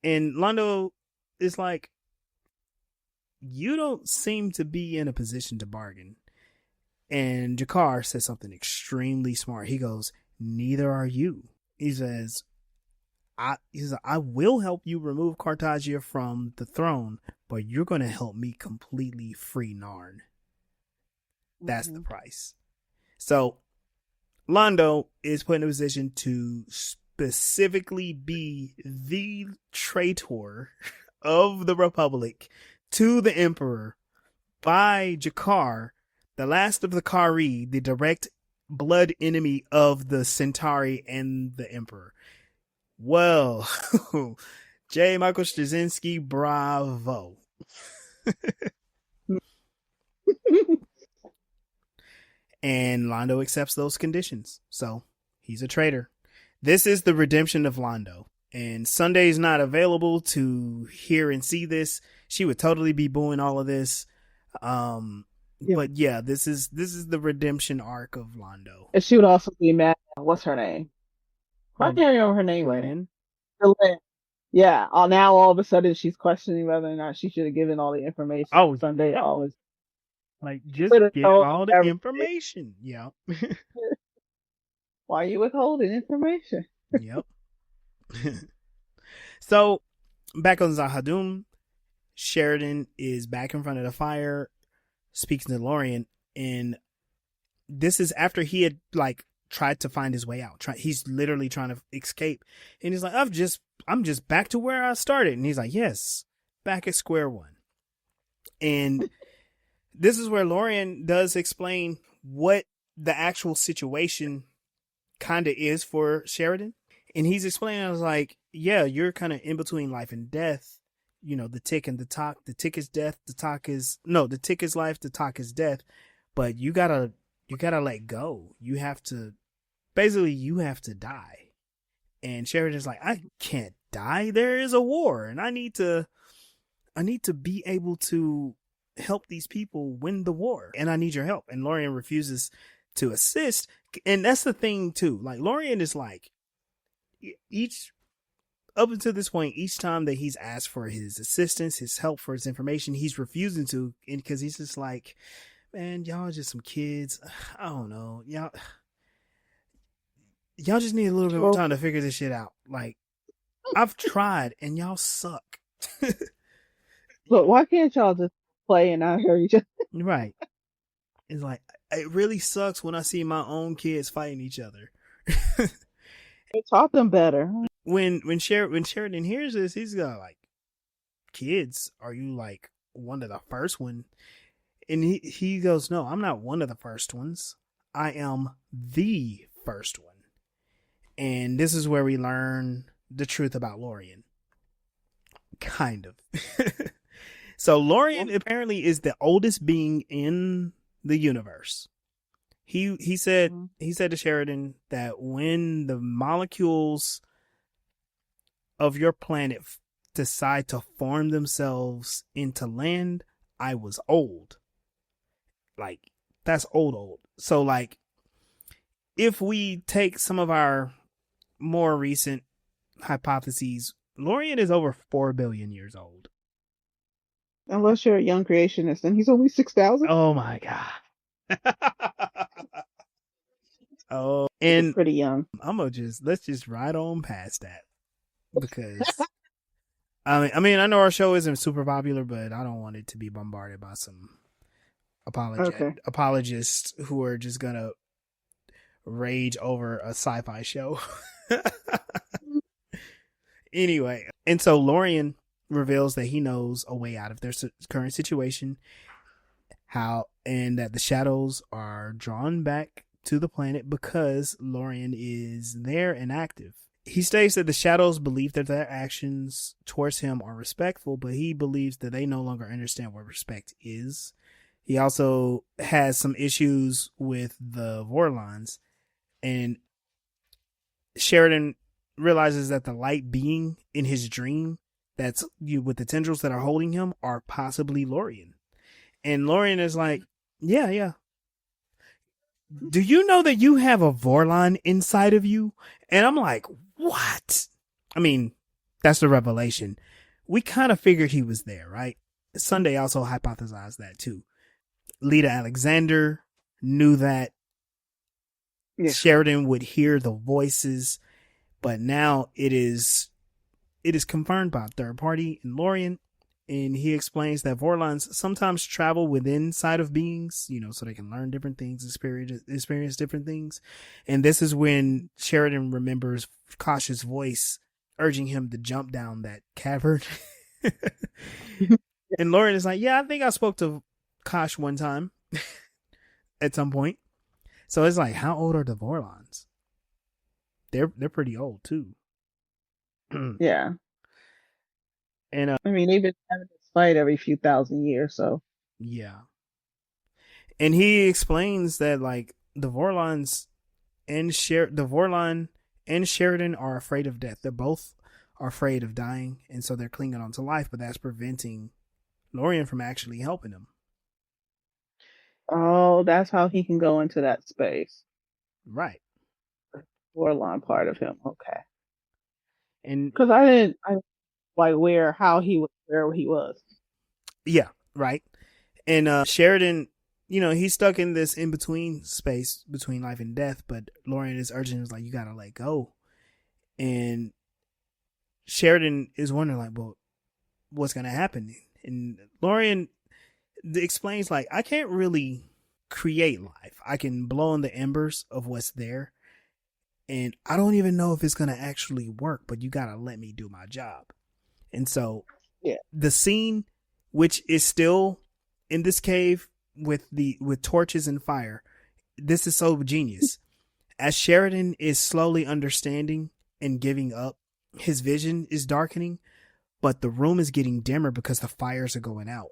A: And Londo is like, you don't seem to be in a position to bargain. And Jakar says something extremely smart. He goes, neither are you. He says, I will help you remove Cartagia from the throne, but you're going to help me completely free Narn. That's the price. So Londo is put in a position to specifically be the traitor of the Republic to the Emperor by Jakar, the last of the Kari, the direct blood enemy of the Centauri and the Emperor. Well, J. Michael Straczynski, bravo. And Londo accepts those conditions. So he's a traitor. This is the redemption of Londo. And Sunday's not available to hear and see this. She would totally be booing all of this.
B: Yeah.
A: But yeah, this is the redemption arc of Londo.
B: And she would also be mad. What's her name? I
A: Um,
B: can't remember her name right now.
A: Lynn?
B: Elaine. Yeah. Now all of a sudden she's questioning whether or not she should have given all the information.
A: Oh,
B: Sunday
A: yeah.
B: always
A: Like, just
B: could have
A: give
B: told them
A: all the
B: everything.
A: information. Yeah.
B: Why are you withholding information?
A: Yep. So, back on Zahadum, Sheridan is back in front of the fire, speaking to Lorien, and this is after he had like tried to find his way out. He's literally trying to escape, and he's like, I'm just back to where I started." And he's like, "Yes, back at square one." And this is where Lorien does explain what the actual situation kind of is for Sheridan. And he's explaining, I was like, yeah, you're kind of in between life and death. You know, the tick and the talk. The tick is death. The tick is life. The talk is death. But you gotta let go. You have to die. And Sheridan's like, I can't die. There is a war, and I need to be able to help these people win the war, and I need your help. And Lorien refuses to assist. And that's the thing too. Like, Lorien is like, up until this point, each time that he's asked for his assistance, his help, for his information, he's refusing to, because he's just like, man, y'all are just some kids. I don't know. Y'all just need a little bit more time to figure this shit out. Like, I've tried and y'all suck.
B: Look, why can't y'all just play and not hurt each other?
A: Right. It's like, it really sucks when I see my own kids fighting each other.
B: They taught them better.
A: When Sheridan hears this, he's got like, kids, are you like one of the first one? And he goes, no, I'm not one of the first ones. I am the first one. And this is where we learn the truth about Lorien. Kind of. So Lorien apparently is the oldest being in the universe. He said to Sheridan that when the molecules of your planet decide to form themselves into land, I was old. Like, that's old. So like, if we take some of our more recent hypotheses, Lorien is over 4 billion years old.
B: Unless you're a young creationist, then he's only 6,000.
A: Oh my god. Oh, and
B: pretty young.
A: Let's just ride on past that, because I mean, I know our show isn't super popular, but I don't want it to be bombarded by some apologists who are just gonna rage over a sci-fi show. Anyway, and so Lorien reveals that he knows a way out of their current situation, and that the shadows are drawn back to the planet because Lorien is there and active. He states that the shadows believe that their actions towards him are respectful, but he believes that they no longer understand what respect is. He also has some issues with the Vorlons, and Sheridan realizes that the light being in his dream, that's with the tendrils that are holding him, are possibly Lorien. And Lorien is like, yeah. Do you know that you have a Vorlon inside of you? And I'm like, what? I mean, that's the revelation. We kind of figured he was there, right? Sunday also hypothesized that too. Lita Alexander knew that. Yeah. Sheridan would hear the voices, but now it is confirmed by a third party in Lorien. And he explains that Vorlons sometimes travel within side of beings, so they can learn different things, experience different things. And this is when Sheridan remembers Kosh's voice urging him to jump down that cavern. And Lorien is like, yeah, I think I spoke to Kosh one time at some point. So it's like, how old are the Vorlons? They're pretty old too.
B: Yeah.
A: And
B: I mean, they've been having this fight every few thousand years, so
A: yeah. And he explains that like the Vorlon and Sheridan are afraid of death. They're both are afraid of dying, and so they're clinging on to life, but that's preventing Lorien from actually helping them.
B: Oh, that's how he can go into that space.
A: Right.
B: Vorlon part of him. Okay.
A: And
B: Because I like where he was.
A: yeah, right. And Sheridan, he's stuck in this in between space between life and death, but Lorien is urging him, like, you gotta let go. And Sheridan is wondering, like, well, what's gonna happen? And Lorien explains, like, I can't really create life. I can blow on the embers of what's there, and I don't even know if it's gonna actually work, but you gotta let me do my job. And so
B: Yeah.
A: the scene, which is still in this cave with torches and fire, this is so genius. As Sheridan is slowly understanding and giving up, his vision is darkening, but the room is getting dimmer because the fires are going out.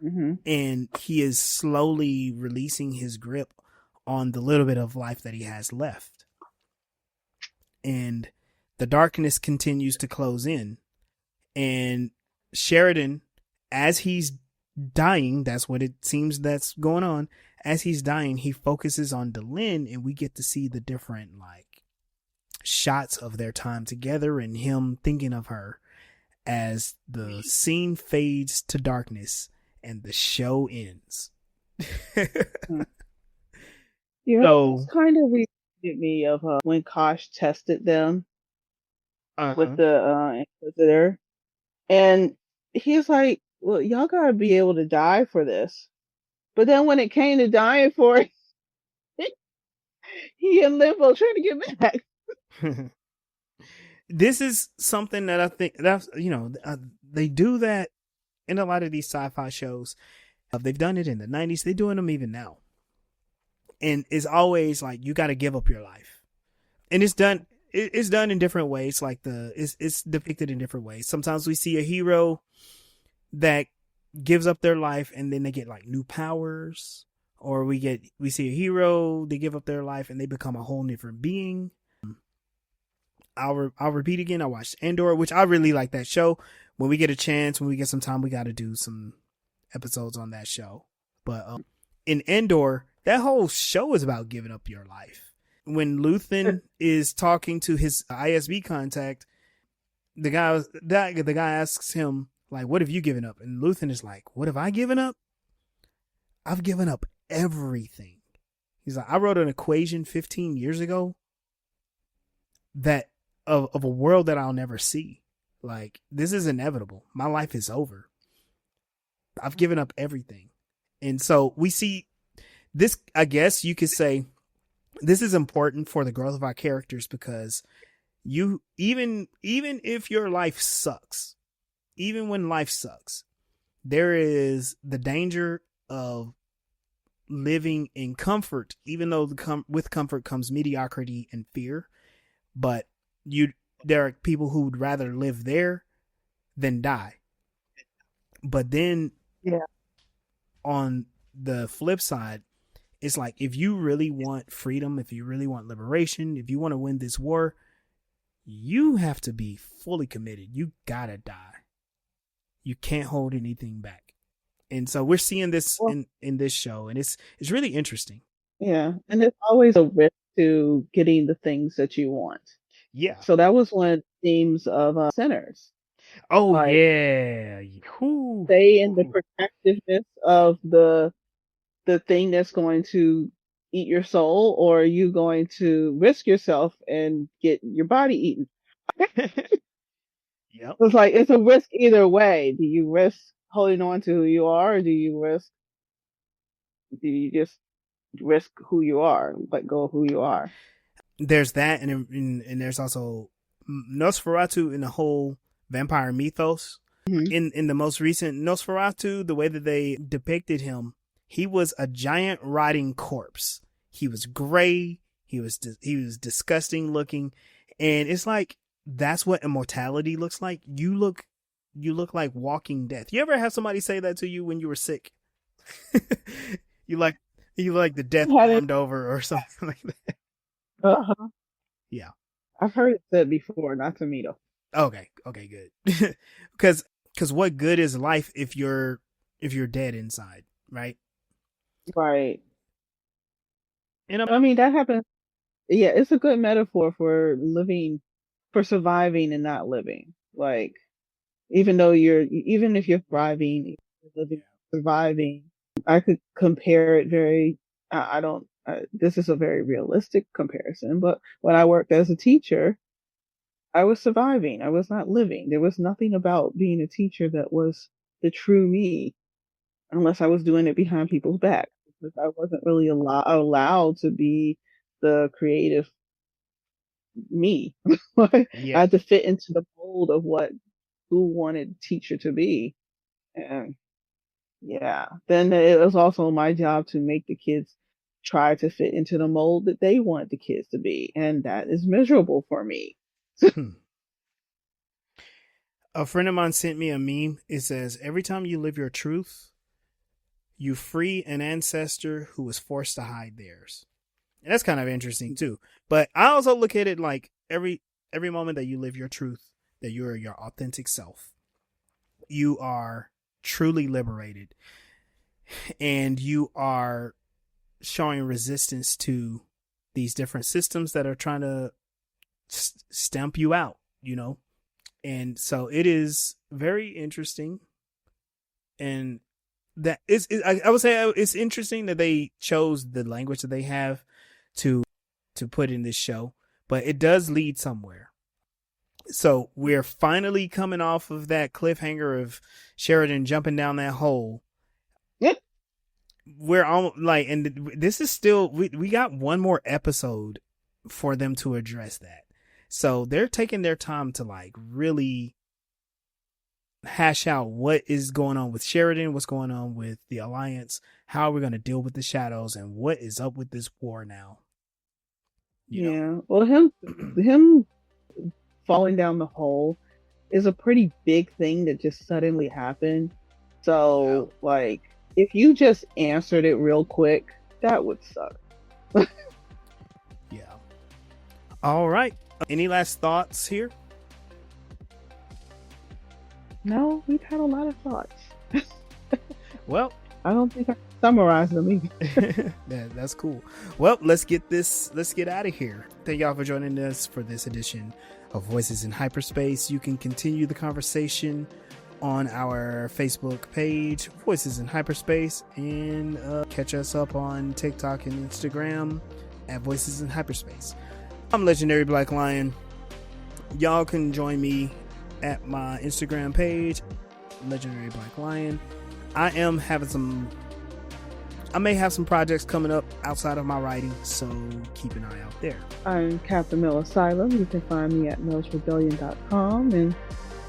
B: Mm-hmm.
A: And he is slowly releasing his grip on the little bit of life that he has left. And the darkness continues to close in. And Sheridan, as he's dying, that's what it seems that's going on. As he's dying, he focuses on Delenn, and we get to see the different, like, shots of their time together and him thinking of her as the scene fades to darkness and the show ends.
B: Yeah,
A: So,
B: it's kind of reminded me of when Kosh tested them with the Inquisitor, and he's like, "Well, y'all gotta be able to die for this." But then when it came to dying for it, he in limbo trying to get back.
A: this is something that I think that's, they do that in a lot of these sci-fi shows. They've done it in the 90s. They're doing them even now. And it's always like, you got to give up your life. And it's done in different ways. Like it's depicted in different ways. Sometimes we see a hero that gives up their life and then they get like new powers, or we see a hero, they give up their life and they become a whole different being. I'll repeat again. I watched Andor, which I really like that show. When we get a chance, when we get some time, we got to do some episodes on that show. But in Andor, that whole show is about giving up your life. When Luthen is talking to his ISB contact, the guy asks him, like, what have you given up? And Luthen is like, what have I given up? I've given up everything. He's like, I wrote an equation 15 years ago that of a world that I'll never see. Like, this is inevitable. My life is over. I've given up everything. And so we see this, I guess you could say, this is important for the growth of our characters, because you, even if your life sucks, even when life sucks, there is the danger of living in comfort, even though with comfort comes mediocrity and fear. But there are people who would rather live there than die. But then,
B: Yeah,
A: on the flip side, it's like, if you really want freedom, if you really want liberation, if you want to win this war, you have to be fully committed. You gotta die. You can't hold anything back. And so we're seeing this in this show, and it's really interesting.
B: yeah, and there's always a risk to getting the things that you want.
A: Yeah.
B: So that was one of the themes of Sinners.
A: Oh,
B: Like,
A: yeah.
B: stay in the protectiveness of the thing that's going to eat your soul, or are you going to risk yourself and get your body eaten?
A: Yep.
B: It's like, it's a risk either way. Do you risk holding on to who you are, or do you just risk who you are, let go of who you are?
A: There's that, and there's also Nosferatu in the whole vampire mythos.
B: Mm-hmm.
A: In the most recent Nosferatu, the way that they depicted him, he was a giant rotting corpse. He was gray. He was disgusting looking, and it's like, that's what immortality looks like. You look like walking death. You ever have somebody say that to you when you were sick? you like the death warmed over or something like that.
B: Uh-huh.
A: Yeah,
B: I've heard it said before, not to me though.
A: Okay, good. Because what good is life if you're dead inside, right?
B: Right.
A: And
B: I mean, that happens. Yeah, it's a good metaphor for living, for surviving and not living. Like, even if you're thriving, you're living, surviving. I could compare it very, I don't, this is a very realistic comparison, but when I worked as a teacher, I was surviving. I was not living. There was nothing about being a teacher that was the true me, unless I was doing it behind people's back. Because I wasn't really allowed to be the creative me. I
A: yeah.
B: had to fit into the mold of what who wanted teacher to be. And yeah, then it was also my job to make the kids try to fit into the mold that they want the kids to be. And that is miserable for me.
A: Hmm. A friend of mine sent me a meme. It says, "Every time you live your truth, you free an ancestor who was forced to hide theirs." And that's kind of interesting too. But I also look at it like every moment that you live your truth, that you're your authentic self, you are truly liberated, and you are showing resistance to these different systems that are trying to stamp you out, you know? And so it is very interesting. And that is, I would say it's interesting that they chose the language that they have to put in this show, but it does lead somewhere. So we're finally coming off of that cliffhanger of Sheridan jumping down that hole.
B: Yep.
A: We're all like, and this is still, we got one more episode for them to address that. So they're taking their time to like really hash out what is going on with Sheridan, what's going on with the Alliance, how we're going to deal with the shadows, and what is up with this war now.
B: You know? Well, him falling down the hole is a pretty big thing that just suddenly happened. So, like, if you just answered it real quick, that would suck.
A: Yeah. All right. Any last thoughts here?
B: No, we've had a lot of thoughts.
A: Well,
B: I don't think I can summarize them either.
A: That's cool. Well, let's get out of here. Thank y'all for joining us for this edition of Voices in Hyperspace. You can continue the conversation on our Facebook page, Voices in Hyperspace, and catch us up on TikTok and Instagram at Voices in Hyperspace. I'm Legendary Black Lion. Y'all can join me at my Instagram page, Legendary Black Lion. I may have some projects coming up outside of my writing, so keep an eye out there.
B: I'm Captain Mill Asylum. You can find me at millsrebellion.com and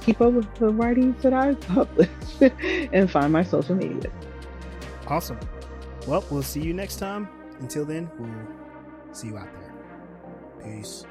B: keep up with the writings that I publish and find my social media.
A: Awesome. Well, we'll see you next time. Until then, we'll see you out there. Peace.